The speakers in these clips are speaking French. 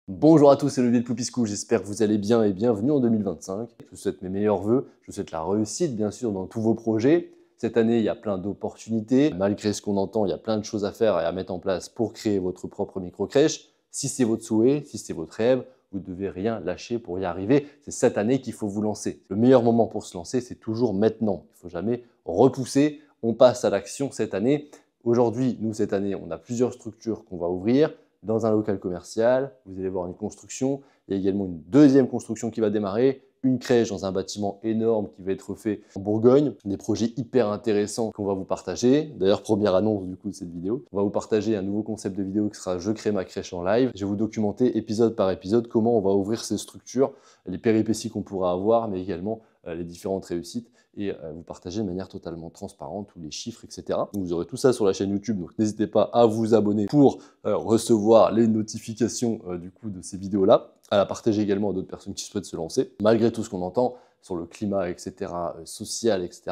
Bonjour à tous, c'est Olivier de Poupy School, j'espère que vous allez bien et bienvenue en 2025. Je vous souhaite mes meilleurs vœux, je vous souhaite la réussite bien sûr dans tous vos projets. Cette année, il y a plein d'opportunités. Malgré ce qu'on entend, il y a plein de choses à faire et à mettre en place pour créer votre propre micro-crèche. Si c'est votre souhait, si c'est votre rêve, vous ne devez rien lâcher pour y arriver. C'est cette année qu'il faut vous lancer. Le meilleur moment pour se lancer, c'est toujours maintenant. Il ne faut jamais repousser. On passe à l'action cette année. Aujourd'hui, nous, cette année, on a plusieurs structures qu'on va ouvrir. Dans un local commercial, vous allez voir une construction. Il y a également une deuxième construction qui va démarrer, une crèche dans un bâtiment énorme qui va être fait en Bourgogne. Des projets hyper intéressants qu'on va vous partager. D'ailleurs, première annonce du coup de cette vidéo. On va vous partager un nouveau concept de vidéo qui sera « Je crée ma crèche en live ». Je vais vous documenter épisode par épisode comment on va ouvrir ces structures, les péripéties qu'on pourra avoir, mais également les différentes réussites et vous partager de manière totalement transparente tous les chiffres, etc. Donc, vous aurez tout ça sur la chaîne YouTube, donc n'hésitez pas à vous abonner pour recevoir les notifications du coup de ces vidéos-là, à la partager également à d'autres personnes qui souhaitent se lancer. Malgré tout ce qu'on entend sur le climat, etc., social, etc.,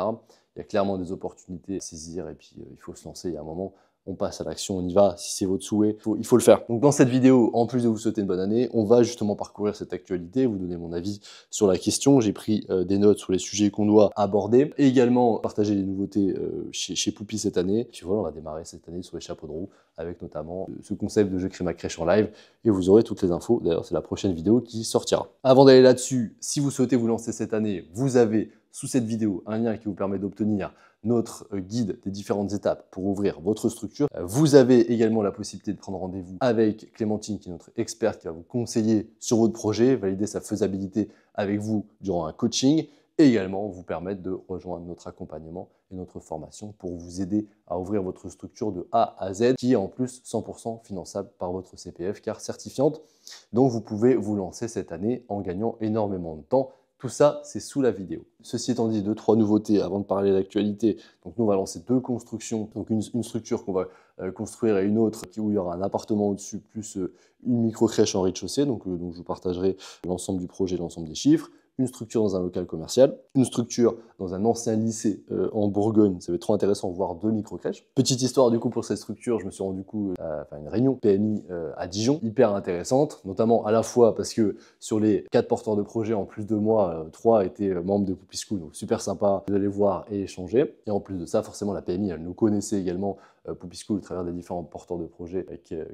il y a clairement des opportunités à saisir et puis il faut se lancer. Il y a un moment, on passe à l'action, on y va. Si c'est votre souhait, il faut le faire. Donc dans cette vidéo, en plus de vous souhaiter une bonne année, on va justement parcourir cette actualité, vous donner mon avis sur la question. J'ai pris des notes sur les sujets qu'on doit aborder et également partager les nouveautés chez Poupy cette année. Puis voilà, on va démarrer cette année sur les chapeaux de roue avec notamment ce concept de Je crée ma crèche en live et vous aurez toutes les infos. D'ailleurs, c'est la prochaine vidéo qui sortira. Avant d'aller là-dessus, si vous souhaitez vous lancer cette année, vous avez sous cette vidéo un lien qui vous permet d'obtenir notre guide des différentes étapes pour ouvrir votre structure. Vous avez également la possibilité de prendre rendez-vous avec Clémentine, qui est notre experte, qui va vous conseiller sur votre projet, valider sa faisabilité avec vous durant un coaching, et également vous permettre de rejoindre notre accompagnement et notre formation pour vous aider à ouvrir votre structure de A à Z, qui est en plus 100% finançable par votre CPF, car certifiante. Donc vous pouvez vous lancer cette année en gagnant énormément de temps. Tout ça, c'est sous la vidéo. Ceci étant dit, 2-3 nouveautés avant de parler de l'actualité. Donc nous, on va lancer deux constructions. Donc une structure qu'on va construire et une autre où il y aura un appartement au-dessus, plus une micro-crèche en rez-de-chaussée. Donc je vous partagerai l'ensemble du projet, l'ensemble des chiffres. Une structure dans un local commercial, une structure dans un ancien lycée en Bourgogne. Ça va être trop intéressant, voir deux micro-crèches. Petite histoire du coup pour cette structure, je me suis rendu coup à une réunion PMI à Dijon, hyper intéressante, notamment à la fois parce que sur les 4 porteurs de projet, en plus de moi, 3 étaient membres de Poupy School, donc super sympa d'aller voir et échanger. Et en plus de ça, forcément, la PMI, elle nous connaissait également Poupy School à travers des différents porteurs de projets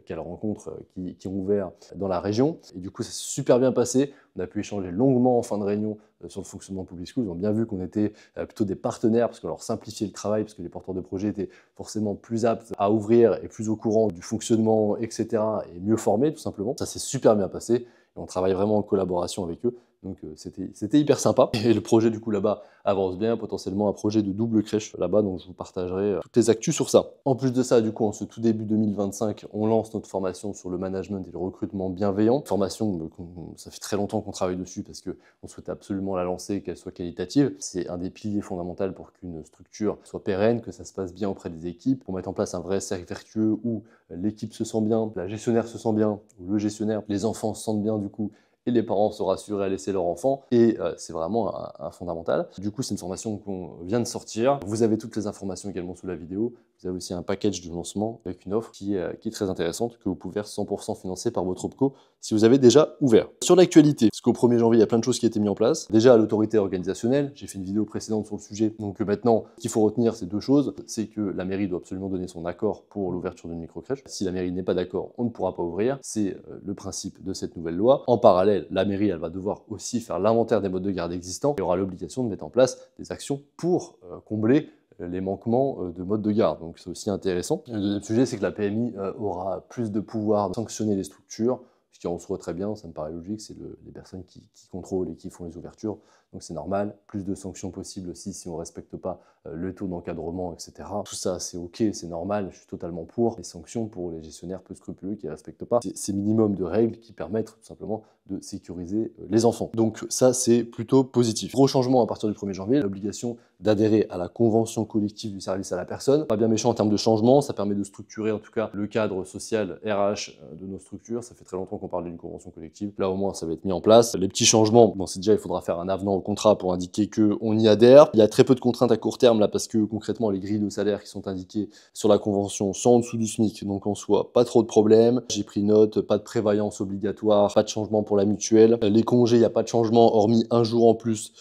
qu'elle rencontre, qui ont ouvert dans la région. Et du coup, ça s'est super bien passé. On a pu échanger longuement en fin de réunion sur le fonctionnement de Poupy School. Ils ont bien vu qu'on était plutôt des partenaires parce qu'on leur simplifiait le travail, parce que les porteurs de projets étaient forcément plus aptes à ouvrir et plus au courant du fonctionnement, etc. et mieux formés tout simplement. Ça s'est super bien passé et on travaille vraiment en collaboration avec eux. Donc c'était hyper sympa. Et le projet du coup là-bas avance bien, potentiellement un projet de double crèche là-bas, donc je vous partagerai toutes les actus sur ça. En plus de ça, du coup, en ce tout début 2025, on lance notre formation sur le management et le recrutement bienveillant. Formation, ça fait très longtemps qu'on travaille dessus parce qu'on souhaite absolument la lancer, qu'elle soit qualitative. C'est un des piliers fondamentaux pour qu'une structure soit pérenne, que ça se passe bien auprès des équipes, pour mettre en place un vrai cercle vertueux où l'équipe se sent bien, la gestionnaire se sent bien, ou le gestionnaire, les enfants se sentent bien du coup, et les parents sont rassurés à laisser leur enfant, et c'est vraiment un fondamental. Du coup, c'est une formation qu'on vient de sortir. Vous avez toutes les informations également sous la vidéo. Vous avez aussi un package de lancement avec une offre qui est très intéressante, que vous pouvez faire 100% financé par votre OPCO si vous avez déjà ouvert. Sur l'actualité, parce qu'au 1er janvier, il y a plein de choses qui ont été mises en place. Déjà, à l'autorité organisationnelle, j'ai fait une vidéo précédente sur le sujet, donc maintenant, ce qu'il faut retenir, c'est deux choses. C'est que la mairie doit absolument donner son accord pour l'ouverture d'une micro-crèche. Si la mairie n'est pas d'accord, on ne pourra pas ouvrir. C'est le principe de cette nouvelle loi. En parallèle, la mairie, elle va devoir aussi faire l'inventaire des modes de garde existants et aura l'obligation de mettre en place des actions pour combler les manquements de mode de garde. Donc c'est aussi intéressant. Le deuxième sujet, c'est que la PMI aura plus de pouvoir de sanctionner les structures, ce qui en soit très bien, ça me paraît logique, c'est les personnes qui contrôlent et qui font les ouvertures. Donc c'est normal, plus de sanctions possibles aussi si on ne respecte pas le taux d'encadrement, etc. Tout ça, c'est ok, c'est normal, je suis totalement pour. Les sanctions pour les gestionnaires peu scrupuleux qui ne respectent pas ces minimums de règles qui permettent tout simplement de sécuriser les enfants. Donc ça, c'est plutôt positif. Gros changement à partir du 1er janvier, l'obligation d'adhérer à la convention collective du service à la personne. Pas bien méchant en termes de changement, ça permet de structurer en tout cas le cadre social RH de nos structures. Ça fait très longtemps qu'on parle d'une convention collective. Là au moins, ça va être mis en place. Les petits changements, bon c'est déjà, il faudra faire un avenant au contrat pour indiquer qu'on y adhère. Il y a très peu de contraintes à court terme là parce que concrètement les grilles de salaire qui sont indiquées sur la convention sont en dessous du SMIC, donc en soi pas trop de problèmes. J'ai pris note, pas de prévoyance obligatoire, pas de changement pour la mutuelle. Les congés, il n'y a pas de changement hormis un jour en plus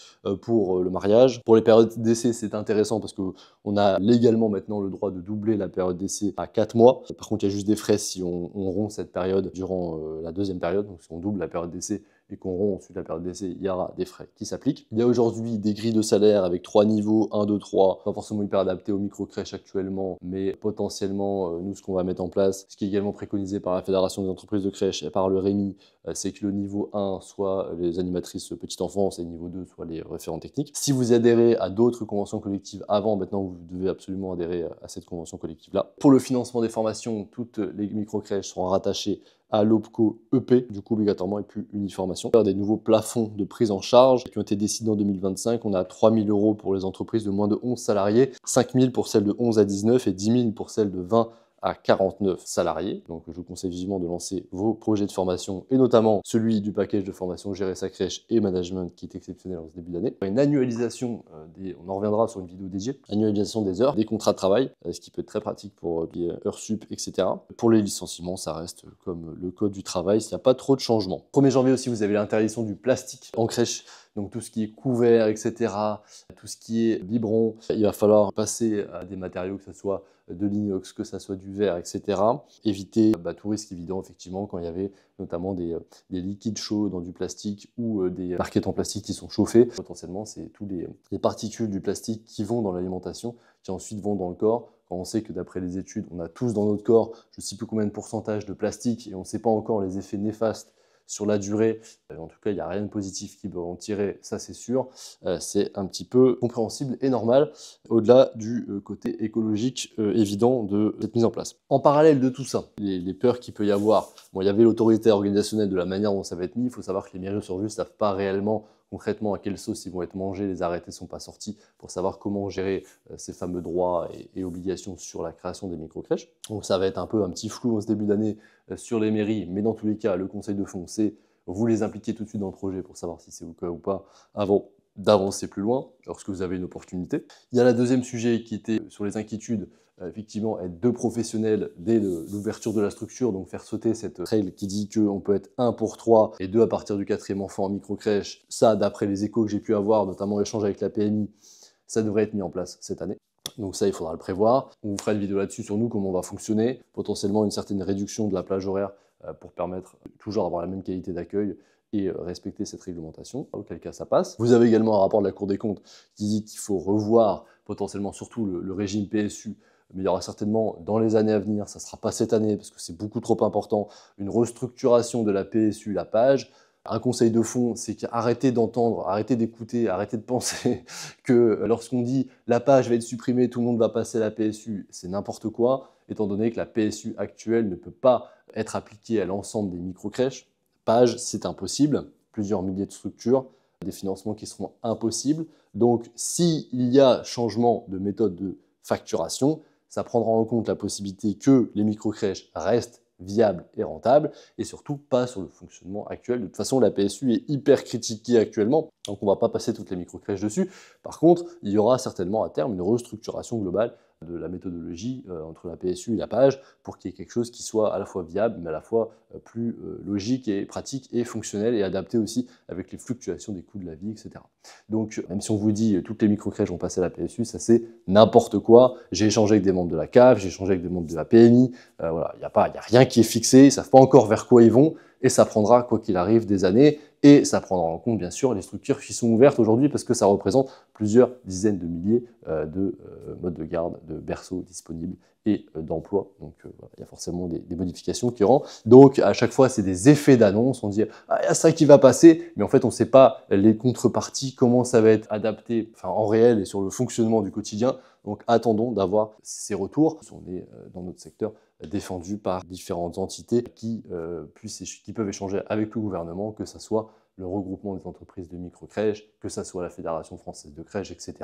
pour le mariage. Pour les périodes d'essai, c'est intéressant parce qu'on a légalement maintenant le droit de doubler la période d'essai à 4 mois. Par contre, il y a juste des frais si on rompt cette période durant la deuxième période, donc si on double la période d'essai et qu'on rompt ensuite la période d'essai, il y aura des frais qui s'appliquent. Il y a aujourd'hui des grilles de salaire avec 3 niveaux, 1, 2, 3, pas forcément hyper adaptés aux micro-crèches actuellement, mais potentiellement, nous, ce qu'on va mettre en place, ce qui est également préconisé par la Fédération des entreprises de crèche et par le REMI, c'est que le niveau 1 soit les animatrices petite enfance et le niveau 2 soit les référents techniques. Si vous adhérez à d'autres conventions collectives avant, maintenant vous devez absolument adhérer à cette convention collective-là. Pour le financement des formations, toutes les micro-crèches seront rattachées à l'OPCO EP, du coup obligatoirement, et puis une formation. Des nouveaux plafonds de prise en charge qui ont été décidés en 2025. On a 3 000 € pour les entreprises de moins de 11 salariés, 5 000 pour celles de 11 à 19 et 10 000 pour celles de 20 à 49 salariés. Donc je vous conseille vivement de lancer vos projets de formation et notamment celui du package de formation Gérer sa crèche et management qui est exceptionnel en ce début d'année. Une annualisation, on en reviendra sur une vidéo dédiée, annualisation des heures, des contrats de travail, ce qui peut être très pratique pour les heures sup, etc. Pour les licenciements, ça reste comme le code du travail, il n'y a pas trop de changements. 1er janvier aussi, vous avez l'interdiction du plastique en crèche. Donc tout ce qui est couvert, etc., tout ce qui est biberon, il va falloir passer à des matériaux, que ce soit de l'inox, que ce soit du verre, etc. Éviter tout risque évident, effectivement, quand il y avait notamment des liquides chauds dans du plastique ou des barquettes en plastique qui sont chauffées. Potentiellement, c'est tous les particules du plastique qui vont dans l'alimentation, qui ensuite vont dans le corps. Quand on sait que d'après les études, on a tous dans notre corps, je ne sais plus combien de pourcentage de plastique, et on ne sait pas encore les effets néfastes sur la durée. En tout cas, il n'y a rien de positif qui peut en tirer, ça c'est sûr. C'est un petit peu compréhensible et normal, au-delà du côté écologique évident de cette mise en place. En parallèle de tout ça, les peurs qu'il peut y avoir, bon, il y avait l'autorité organisationnelle de la manière dont ça va être mis. Il faut savoir que les mairies sur ne savent pas réellement concrètement à quelle sauce ils vont être mangés, les arrêtés ne sont pas sortis pour savoir comment gérer ces fameux droits et obligations sur la création des micro-crèches. Donc ça va être un petit flou en ce début d'année sur les mairies, mais dans tous les cas, le conseil de fond, c'est vous les impliquer tout de suite dans le projet pour savoir si c'est ou pas avant d'avancer plus loin lorsque vous avez une opportunité. Il y a le deuxième sujet qui était sur les inquiétudes, effectivement être 2 professionnels dès l'ouverture de la structure, donc faire sauter cette règle qui dit qu'on peut être 1 pour 3 et 2 à partir du 4e enfant en micro-crèche. Ça, d'après les échos que j'ai pu avoir, notamment l'échange avec la PMI, ça devrait être mis en place cette année. Donc ça, il faudra le prévoir. On vous fera une vidéo là-dessus sur nous, comment on va fonctionner, potentiellement une certaine réduction de la plage horaire pour permettre toujours d'avoir la même qualité d'accueil et respecter cette réglementation, auquel cas ça passe. Vous avez également un rapport de la Cour des comptes qui dit qu'il faut revoir potentiellement surtout le régime PSU, mais il y aura certainement dans les années à venir, ça ne sera pas cette année parce que c'est beaucoup trop important, une restructuration de la PSU, la page. Un conseil de fond, c'est qu'arrêtez d'entendre, arrêtez d'écouter, arrêtez de penser que lorsqu'on dit la page va être supprimée, tout le monde va passer à la PSU, c'est n'importe quoi, étant donné que la PSU actuelle ne peut pas être appliquée à l'ensemble des micro-crèches. Page, c'est impossible, plusieurs milliers de structures, des financements qui seront impossibles. Donc, s'il y a changement de méthode de facturation, ça prendra en compte la possibilité que les micro-crèches restent viables et rentables, et surtout pas sur le fonctionnement actuel. De toute façon, la PSU est hyper critiquée actuellement, donc on ne va pas passer toutes les micro-crèches dessus. Par contre, il y aura certainement à terme une restructuration globale de la méthodologie entre la PSU et la page pour qu'il y ait quelque chose qui soit à la fois viable, mais à la fois plus logique et pratique et fonctionnel et adapté aussi avec les fluctuations des coûts de la vie, etc. Donc, même si on vous dit toutes les micro-crèches vont passer à la PSU, ça c'est n'importe quoi. J'ai échangé avec des membres de la CAF, j'ai échangé avec des membres de la PMI, voilà, il n'y a rien qui est fixé, ils ne savent pas encore vers quoi ils vont, et ça prendra, quoi qu'il arrive, des années, et ça prendra en compte, bien sûr, les structures qui sont ouvertes aujourd'hui, parce que ça représente plusieurs dizaines de milliers de modes de garde, de berceaux disponibles et d'emplois. Donc, voilà, il y a forcément des modifications qui rentrent. Donc, à chaque fois, c'est des effets d'annonce. On dit « Ah, il y a ça qui va passer », mais en fait, on ne sait pas les contreparties, comment ça va être adapté en réel et sur le fonctionnement du quotidien. Donc, attendons d'avoir ces retours. On est dans notre secteur défendu par différentes entités qui peuvent échanger avec le gouvernement, que ce soit le regroupement des entreprises de micro-crèches, que ce soit la Fédération française de crèches, etc.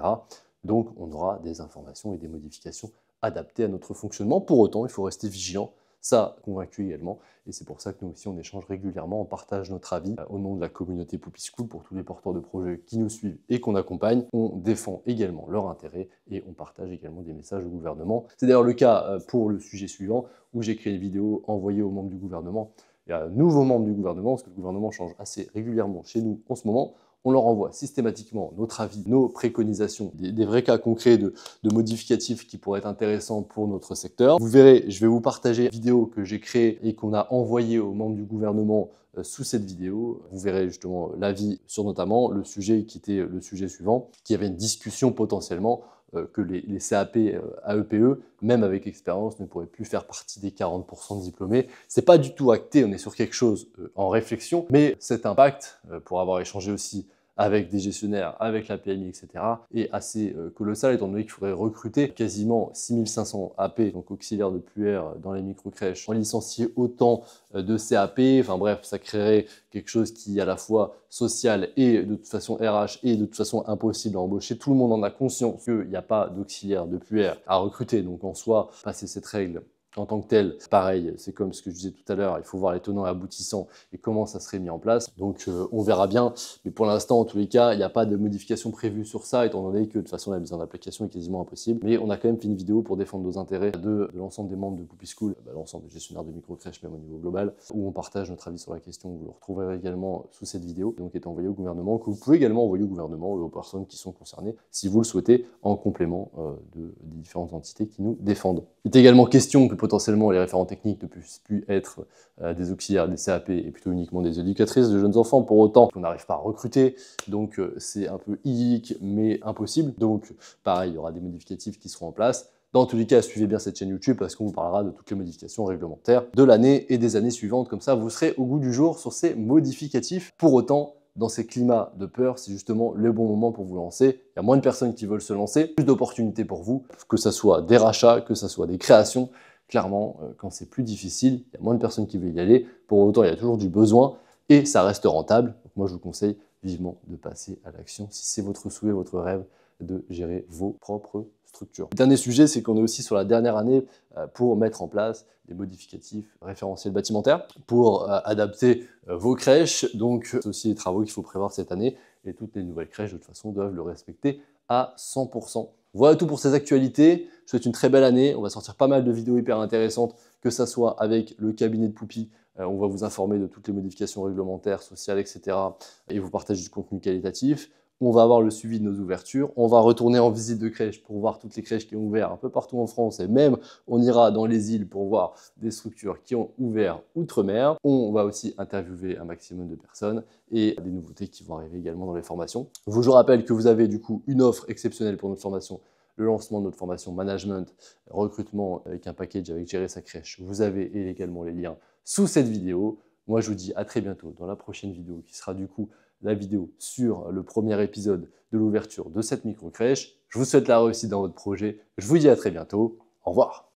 Donc, on aura des informations et des modifications adaptées à notre fonctionnement. Pour autant, il faut rester vigilant. Ça, convaincu également. Et c'est pour ça que nous aussi, on échange régulièrement, on partage notre avis au nom de la communauté Poupy School pour tous les porteurs de projets qui nous suivent et qu'on accompagne. On défend également leur intérêt et on partage également des messages au gouvernement. C'est d'ailleurs le cas pour le sujet suivant où j'ai créé une vidéo envoyée aux membres du gouvernement. Il y a un nouveau membre du gouvernement, parce que le gouvernement change assez régulièrement chez nous en ce moment. On leur envoie systématiquement notre avis, nos préconisations, des vrais cas concrets de modificatifs qui pourraient être intéressants pour notre secteur. Vous verrez, je vais vous partager une vidéo que j'ai créée et qu'on a envoyée aux membres du gouvernement sous cette vidéo. Vous verrez justement l'avis sur notamment le sujet qui était le sujet suivant, qui avait une discussion potentiellement que les CAP AEPE, même avec expérience, ne pourraient plus faire partie des 40% de diplômés. C'est pas du tout acté, on est sur quelque chose en réflexion, mais cet impact, pour avoir échangé aussi avec des gestionnaires, avec la PMI, etc., est assez colossal, étant donné qu'il faudrait recruter quasiment 6500 AP, donc auxiliaires de PUR dans les micro-crèches, en licencier autant de CAP, enfin bref, ça créerait quelque chose qui est à la fois social et de toute façon RH et de toute façon impossible à embaucher. Tout le monde en a conscience qu'il n'y a pas d'auxiliaire de PUR à recruter, donc en soi, passer cette règle en tant que tel, pareil, c'est comme ce que je disais tout à l'heure, il faut voir les tenants et aboutissants et comment ça serait mis en place. Donc on verra bien, mais pour l'instant, en tous les cas, il n'y a pas de modification prévue sur ça, étant donné que de toute façon la mise en application est quasiment impossible. Mais on a quand même fait une vidéo pour défendre nos intérêts de l'ensemble des membres de Poupy School, l'ensemble des gestionnaires de micro-crèches même au niveau global, où on partage notre avis sur la question. Vous le retrouverez également sous cette vidéo, donc est envoyée au gouvernement, que vous pouvez également envoyer au gouvernement et aux personnes qui sont concernées, si vous le souhaitez, en complément des différentes entités qui nous défendent. Il est également question que potentiellement les référents techniques ne puissent plus être des auxiliaires, des CAP et plutôt uniquement des éducatrices de jeunes enfants. Pour autant, on n'arrive pas à recruter, donc c'est un peu illique mais impossible. Donc pareil, il y aura des modificatifs qui seront en place. Dans tous les cas, suivez bien cette chaîne YouTube parce qu'on vous parlera de toutes les modifications réglementaires de l'année et des années suivantes. Comme ça, vous serez au goût du jour sur ces modificatifs. Pour autant, dans ces climats de peur, c'est justement le bon moment pour vous lancer. Il y a moins de personnes qui veulent se lancer, plus d'opportunités pour vous, que ce soit des rachats, que ce soit des créations. Clairement, quand c'est plus difficile, il y a moins de personnes qui veulent y aller. Pour autant, il y a toujours du besoin et ça reste rentable. Donc moi, je vous conseille vivement de passer à l'action si c'est votre souhait, votre rêve de gérer vos propres structures. Le dernier sujet, c'est qu'on est aussi sur la dernière année pour mettre en place des modificatifs référentiels bâtimentaires pour adapter vos crèches. Donc, c'est aussi les travaux qu'il faut prévoir cette année et toutes les nouvelles crèches, de toute façon, doivent le respecter à 100%. Voilà tout pour ces actualités. Je vous souhaite une très belle année. On va sortir pas mal de vidéos hyper intéressantes, que ça soit avec le cabinet de Poupy. On va vous informer de toutes les modifications réglementaires, sociales, etc. et vous partager du contenu qualitatif. On va avoir le suivi de nos ouvertures. On va retourner en visite de crèche pour voir toutes les crèches qui ont ouvert un peu partout en France. Et même, on ira dans les îles pour voir des structures qui ont ouvert outre-mer. On va aussi interviewer un maximum de personnes et des nouveautés qui vont arriver également dans les formations. Je vous rappelle que vous avez du coup une offre exceptionnelle pour notre formation, le lancement de notre formation management, recrutement avec un package avec Gérer sa crèche. Vous avez également les liens sous cette vidéo. Moi, je vous dis à très bientôt dans la prochaine vidéo qui sera du coup la vidéo sur le premier épisode de l'ouverture de cette micro-crèche. Je vous souhaite la réussite dans votre projet. Je vous dis à très bientôt. Au revoir.